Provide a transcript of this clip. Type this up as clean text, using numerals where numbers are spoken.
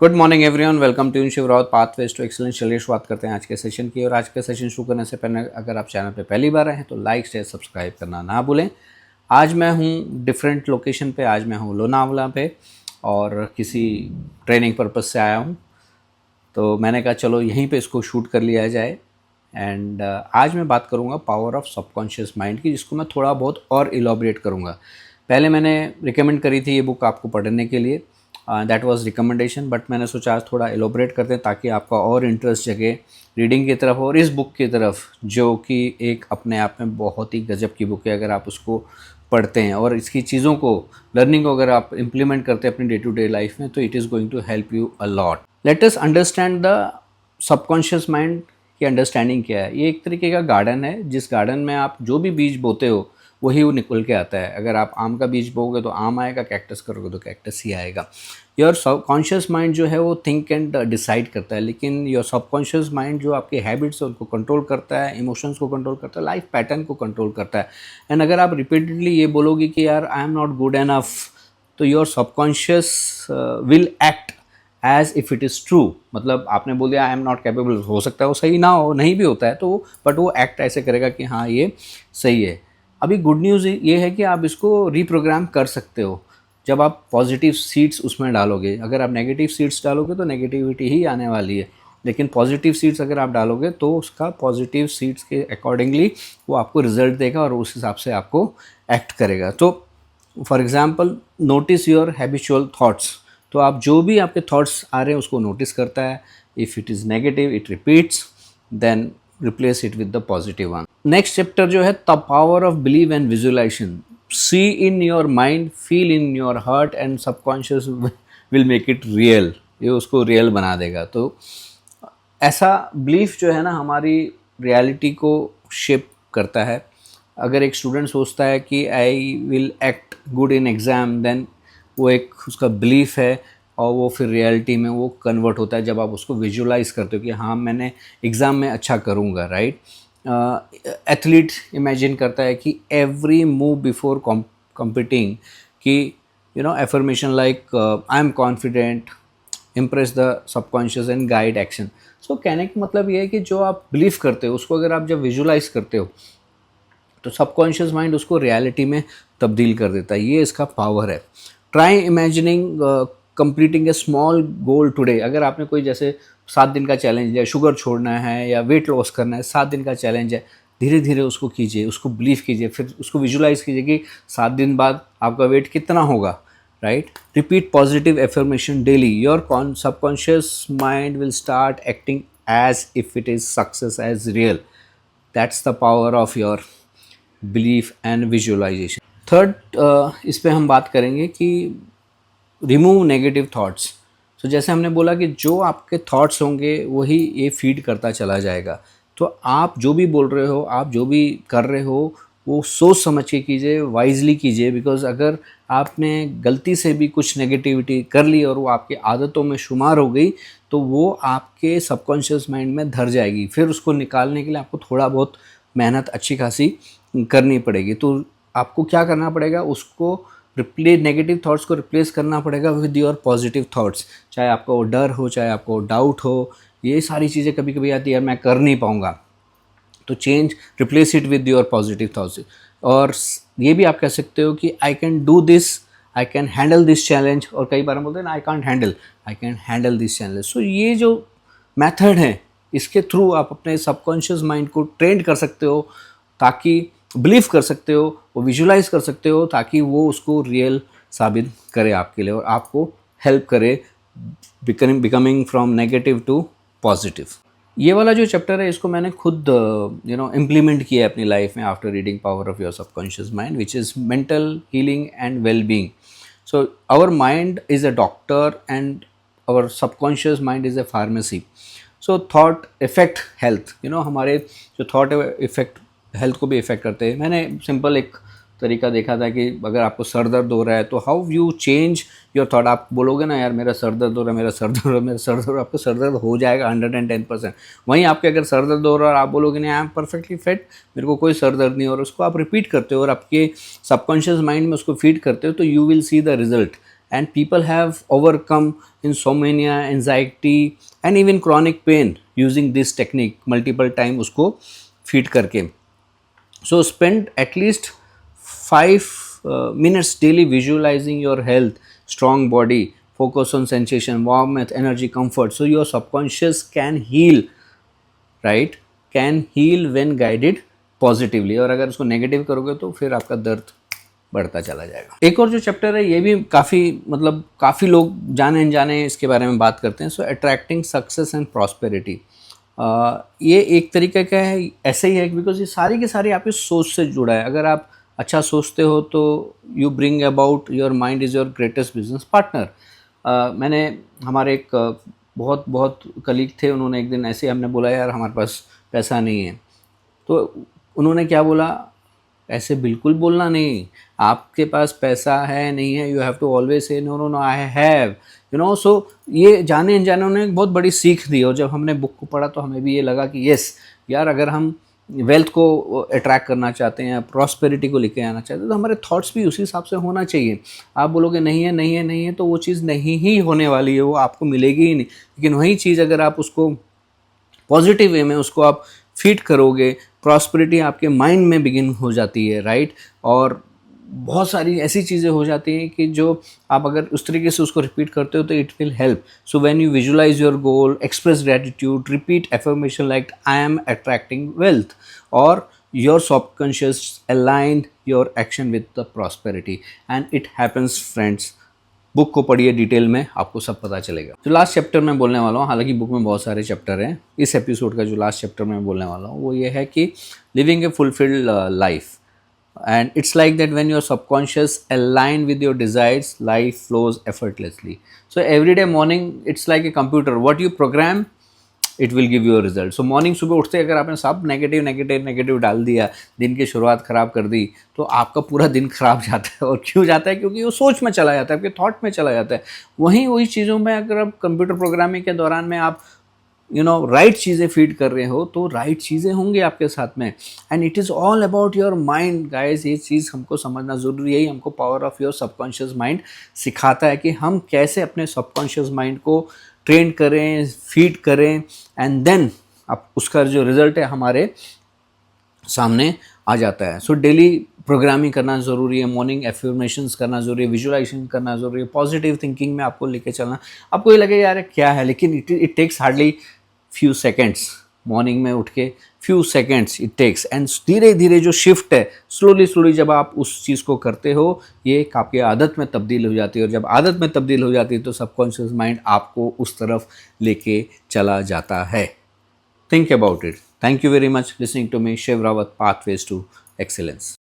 Good morning everyone, welcome to Shiv Rawat pathways to excellence. चलिए शुरुआत करते हैं आज के सेशन की। और आज का सेशन शुरू करने से पहले अगर आप चैनल पे पहली बार आए हैं तो लाइक शेयर सब्सक्राइब करना ना भूलें। आज मैं हूँ डिफरेंट लोकेशन पे। आज मैं हूँ लोनावला पे और किसी ट्रेनिंग पर्पज़ से आया हूँ, तो मैंने कहा चलो यहीं पे इसको शूट कर लिया जाए। एंड आज मैं बात करूँगा पावर ऑफ सबकॉन्शियस माइंड की, जिसको मैं थोड़ा बहुत और इलॉबरेट करूँगा। पहले मैंने रिकमेंड करी थी ये बुक आपको पढ़ने के लिए, दैट वाज रिकमेंडेशन, बट मैंने सोचा आज थोड़ा एलोबरेट करते हैं ताकि आपका और इंटरेस्ट जगे रीडिंग की तरफ और इस बुक की तरफ, जो कि एक अपने आप में बहुत ही गजब की बुक है। अगर आप उसको पढ़ते हैं और इसकी चीज़ों को, लर्निंग को अगर आप इम्प्लीमेंट करते हैं अपनी डे टू डे लाइफ में, तो it is going to help you a lot. Let us understand the subconscious mind की अंडरस्टैंडिंग क्या है। ये एक तरीके का गार्डन है, जिस गार्डन में आप जो भी बीज बोते हो वही वो निकल के आता है। अगर आप आम का बीज बोओगे तो आम आएगा, कैक्टस करोगे तो कैक्टस ही आएगा। योर सबकॉन्शियस माइंड जो है वो थिंक एंड डिसाइड करता है, लेकिन योर सबकॉन्शियस माइंड जो आपके हैबिट्स है उनको कंट्रोल करता है, इमोशंस को कंट्रोल करता है, लाइफ पैटर्न को कंट्रोल करता है। एंड अगर आप रिपीटेडली ये बोलोगे कि यार I am not good enough, तो your subconscious will act as if it is true. मतलब आपने बोल दिया आई एम नॉट कैपेबल, हो सकता है वो सही ना हो, नहीं भी होता है, तो बट वो एक्ट ऐसे करेगा कि हाँ ये सही है। अभी गुड न्यूज़ ये है कि आप इसको रीप्रोग्राम कर सकते हो जब आप पॉजिटिव सीड्स उसमें डालोगे। अगर आप नेगेटिव सीड्स डालोगे तो नेगेटिविटी ही आने वाली है, लेकिन पॉजिटिव सीड्स अगर आप डालोगे तो उसका पॉजिटिव सीड्स के अकॉर्डिंगली वो आपको रिजल्ट देगा और उस हिसाब से आपको एक्ट करेगा। तो for example notice your habitual thoughts. तो आप जो भी आपके थॉट्स आ रहे हैं उसको नोटिस करता है। If it is negative it repeats, then replace it with the positive one. Next chapter जो है the power of believe and visualization. See in your mind, feel in your heart and subconscious will make it real. ये उसको real बना देगा। तो ऐसा belief जो है ना हमारी रियलिटी को शेप करता है। अगर एक स्टूडेंट सोचता है कि I will act good in exam, then वो एक उसका बिलीफ है और वो फिर रियलिटी में वो कन्वर्ट होता है जब आप उसको विजुलाइज करते हो कि हाँ मैंने एग्ज़ाम में अच्छा करूँगा, राइट। एथलीट इमेजिन करता है कि एवरी मूव बिफोर कॉम्पिटिंग कि affirmation like I am confident impress the subconscious and guide action. So कहने का मतलब ये है कि जो आप बिलीव करते हो उसको अगर आप जब विजुलाइज करते हो तो सबकॉन्शियस माइंड उसको रियलिटी में तब्दील कर देता है। ये इसका पावर है। ट्राई इमेजिनिंग कंप्लीटिंग ए स्मॉल गोल टुडे। अगर आपने कोई जैसे 7 दिन का चैलेंज है, शुगर छोड़ना है या वेट लॉस करना है, 7 दिन का चैलेंज है, धीरे धीरे उसको कीजिए, उसको बिलीव कीजिए, फिर उसको विजुलाइज कीजिए कि 7 दिन बाद आपका वेट कितना होगा, right. Repeat positive affirmation daily. Your subconscious mind will start acting as if it is success as real. That's the power of your belief and visualization. Third, इस पे हम बात करेंगे कि रिमूव नेगेटिव थॉट्स। तो जैसे हमने बोला कि जो आपके थॉट्स होंगे वही ये फीड करता चला जाएगा। तो आप जो भी बोल रहे हो, आप जो भी कर रहे हो, वो सोच समझ के कीजिए, वाइजली कीजिए। बिकॉज अगर आपने गलती से भी कुछ नेगेटिविटी कर ली और वो आपकी आदतों में शुमार हो गई तो वो आपके सबकॉन्शियस माइंड में धर जाएगी। फिर उसको निकालने के लिए आपको थोड़ा बहुत मेहनत अच्छी खासी करनी पड़ेगी। तो आपको क्या करना पड़ेगा, उसको रिप्लेस, नेगेटिव थॉट्स को रिप्लेस करना पड़ेगा विद योर पॉजिटिव थॉट्स। चाहे आपको डर हो, चाहे आपको डाउट हो, ये सारी चीज़ें कभी कभी आती है, यार मैं कर नहीं पाऊँगा, तो change, replace it with your positive thoughts. और ये भी आप कह सकते हो कि I can do this, I can handle this challenge. और कई बार हम बोलते हैं ना I can't handle, I can handle this challenge. So ये जो मेथड है इसके थ्रू आप अपने सबकॉन्शियस माइंड को ट्रेन कर सकते हो, ताकि बिलीव कर सकते हो, वो विजुलाइज कर सकते हो, ताकि वो उसको रियल साबित करे आपके लिए और आपको हेल्प करे becoming from negative to positive. ये वाला जो चैप्टर है इसको मैंने खुद इम्प्लीमेंट किया है अपनी लाइफ में after reading power of your subconscious mind, which is mental healing and well being. So our mind is a doctor and our subconscious mind is a pharmacy. So thought effect health, हमारे जो thought है effect health को भी effect करते हैं। मैंने simple एक तरीका देखा था कि अगर आपको सर दर्द हो रहा है तो how you change your thought. आप बोलोगे ना यार मेरा सर दर्द हो रहा है, मेरा सर दर्द हो रहा है, मेरा सर दर्द हो रहा है, आपको सर दर्द हो जाएगा 110%। वहीं आपके अगर सर दर्द हो रहा है और आप बोलोगे नहीं आई एम परफेक्टली फिट, मेरे को कोई सर दर्द नहीं हो रहा, उसको आप रिपीट करते हो और आपके सबकॉन्शियस माइंड में उसको फीड करते हो, तो you will see the result and people have overcome insomnia, anxiety and even chronic pain using this technique multiple time उसको feed करके. So spend at least 5 minutes daily visualizing your health, strong body, focus on sensation, warmth, energy, comfort. So your subconscious can heal, right? Can heal when guided positively. और अगर उसको negative करोगे तो फिर आपका दर्द बढ़ता चला जाएगा. एक और जो चैप्टर है ये भी काफ़ी लोग जाने अनजाने इसके बारे में बात करते हैं. सो अट्रैक्टिंग सक्सेस एंड प्रॉस्पेरिटी. ये एक तरीके का है, ऐसे ही है बिकॉज ये सारी की सारी आपकी सोच से जुड़ा है. अगर आप अच्छा सोचते हो तो you bring about, your mind is your greatest business partner. मैंने हमारे एक बहुत कलीग थे, उन्होंने एक दिन ऐसे हमने बोला यार हमारे पास पैसा नहीं है. तो उन्होंने क्या बोला, ऐसे बिल्कुल बोलना नहीं, आपके पास पैसा है नहीं है, you have to always say no no no I have, you know. So ये जाने अनजाने उन्होंने एक बहुत बड़ी सीख दी. और जब हमने बुक को पढ़ा तो हमें भी ये लगा कि यस यार, अगर हम वेल्थ को अट्रैक्ट करना चाहते हैं, प्रॉस्पेरिटी को लेके आना चाहते हैं, तो हमारे थॉट्स भी उसी हिसाब से होना चाहिए. आप बोलोगे नहीं है नहीं है नहीं है, तो वो चीज़ नहीं ही होने वाली है, वो आपको मिलेगी ही नहीं. लेकिन वही चीज़ अगर आप उसको पॉजिटिव वे में उसको आप फीड करोगे, प्रॉस्पेरिटी आपके माइंड में बिगिन हो जाती है, राइट. और बहुत सारी ऐसी चीज़ें हो जाती हैं कि जो आप अगर उस तरीके से उसको रिपीट करते हो तो it will help. So when you visualise your goal, express gratitude, repeat affirmation like I am attracting wealth, और your subconscious aligned your action with the prosperity and it happens friends. Book को पढ़िए detail में, आपको सब पता चलेगा. जो last chapter मैं बोलने वाला हूँ, हालांकि बुक में बहुत सारे चैप्टर हैं, इस एपिसोड का जो लास्ट चैप्टर मैं बोलने वाला हूँ वो ये है कि living A fulfilled life. And it's like that when your subconscious align with your desires, life flows effortlessly. So every day morning it's like a computer, what you program it will give you a result. So morning सुबह उठते अगर आपने सब negative डाल दिया, दिन की शुरुआत ख़राब कर दी, तो आपका पूरा दिन ख़राब जाता है. और क्यों जाता है? क्योंकि वो सोच में चला जाता है, आपके थॉट में चला जाता है. वही चीज़ों में अगर आप कंप्यूटर प्रोग्रामिंग के दौरान में आप राइट चीज़ें फीड कर रहे हो तो राइट चीज़ें होंगी आपके साथ में. And it is all about your mind guys. ये चीज़ हमको समझना ज़रूरी है. ही हमको power of your subconscious mind सिखाता है कि हम कैसे अपने सबकॉन्शियस माइंड को ट्रेन करें, फीड करें, एंड देन अब उसका जो रिज़ल्ट है हमारे सामने आ जाता है. सो डेली प्रोग्रामिंग करना ज़रूरी है, मॉर्निंग एफर्मेशंस करना ज़रूरी है, विजुअलाइजेशन करना ज़रूरी है, पॉजिटिव थिंकिंग में आपको लेके चलना. आपको ये लगे यार क्या है, लेकिन it takes hardly few seconds. Morning में उठ के few seconds it takes, and धीरे धीरे जो शिफ्ट है स्लोली जब आप उस चीज़ को करते हो, ये एक आपकी आदत में तब्दील हो जाती है. और जब आदत में तब्दील हो जाती है तो सबकॉन्शियस माइंड आपको उस तरफ लेके चला जाता है. Think about it. Thank you very much listening to me, Shiv Rawat, pathways to excellence.